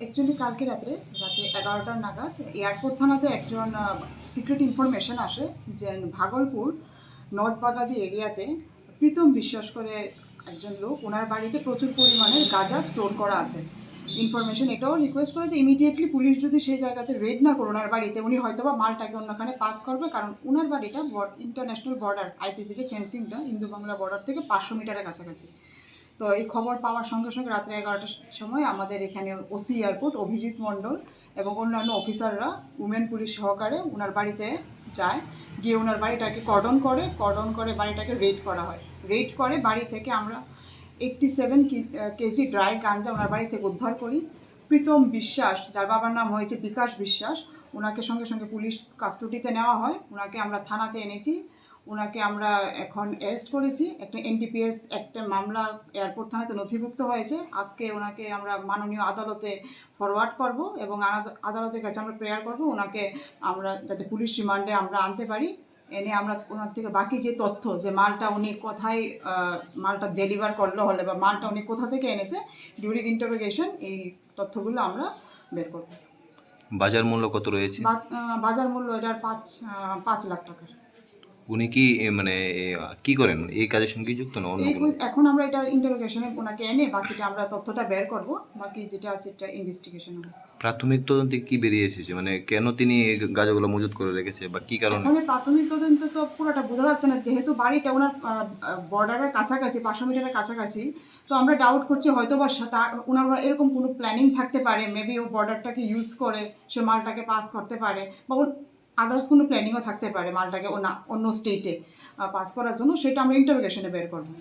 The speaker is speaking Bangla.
অ্যাকচুয়ালি কালকে রাতে 11টার নাগাদ এয়ারপোর্ট থানাতে একজন সিক্রেট ইনফরমেশন আসে যে ভাগলপুর নর্থ বাগাদি এরিয়াতে প্রীতম বিশ্বাস করে একজন লোক, ওনার বাড়িতে প্রচুর পরিমাণে গাঁজা স্টোর করা আছে। ইনফরমেশন এটাও রিকোয়েস্ট করে যে ইমিডিয়েটলি পুলিশ যদি সেই জায়গাতে রেড না করে ওনার বাড়িতে, উনি হয়তোবা মালটাকে অন্যখানে পাস করবে, কারণ ওনার বাড়িটা ইন্টারন্যাশনাল বর্ডার আইপিপি যে ফেন্সিংটা ইন্দো বাংলা বর্ডার থেকে 500 মিটারের কাছাকাছি। তো এই খবর পাওয়ার সঙ্গে সঙ্গে রাত্রে 11টার সময় আমাদের এখানে ওসি এয়ারপোর্ট অভিজিৎ মণ্ডল এবং অন্যান্য অফিসাররা উমেন পুলিশ সহকারে ওনার বাড়িতে যায়। গিয়ে ওনার বাড়িটাকে কর্ডন করে বাড়িটাকে রেড করা হয়। রেড করে বাড়ি থেকে আমরা 87 কেজি ড্রাই গাঞ্জা ওনার বাড়ি থেকে উদ্ধার করি। প্রীতম বিশ্বাস, যার বাবার নাম হয়েছে বিকাশ বিশ্বাস, ওনাকে সঙ্গে সঙ্গে পুলিশ কাস্টডিতে নেওয়া হয়। ওনাকে আমরা থানাতে এনেছি, ওনাকে আমরা এখন অ্যারেস্ট করেছি। একটা এনডিপিএস একটা মামলা এয়ারপোর্ট থানাতে নথিভুক্ত হয়েছে। আজকে ওনাকে আমরা মাননীয় আদালতে ফরওয়ার্ড করব এবং আদালতের কাছে আমরা প্রেয়ার করব ওনাকে আমরা যাতে পুলিশ রিমান্ডে আমরা আনতে পারি। এনে আমরা ওনার থেকে বাকি যে তথ্য, যে মালটা উনি কোথায় মালটা ডেলিভার করলো হলে বা মালটা উনি কোথা থেকে এনেছে ডিউরিং ইন্টারোগেশন, এই তথ্যগুলো আমরা বের করব। বাজার মূল্য কত রয়েছে? বাজার মূল্য এটার 5 লাখ টাকা। উনি কি মানে কি করেন, এই কাজের সঙ্গে যুক্ত না অন্য কোনো? এখন আমরা এটা ইন্টারোগেশনে ওনাকে এনে বাকিটা আমরা তথ্যটা বের করব, বাকি যেটা আছে এটা ইনভেস্টিগেশন হবে। প্রাথমিক তদন্তে কি বেরিয়ে এসেছে, মানে কেন তিনি এই গাঁজাগুলো মজুত করে রেখেছে বা কি কারণে? মানে প্রাথমিক তদন্তে তো পুরোটা বোঝা যাচ্ছে না, যেহেতু বাড়িটা ওনার বর্ডারের কাছাকাছি 500 মিটারের কাছাকাছি। তো আমরা ডাউট করছি হয়তো বা ওনার এরকম কোনো প্ল্যানিং থাকতে পারে, মেবি ও বর্ডারটাকে ইউজ করে সে মালটাকে পাস করতে পারে, বা আদার্স কোনো প্ল্যানিংও থাকতে পারে মালটাকে অন্য স্টেটে পাস করার জন্য। সেটা আমরা ইন্টারোগেশনে বের করবো।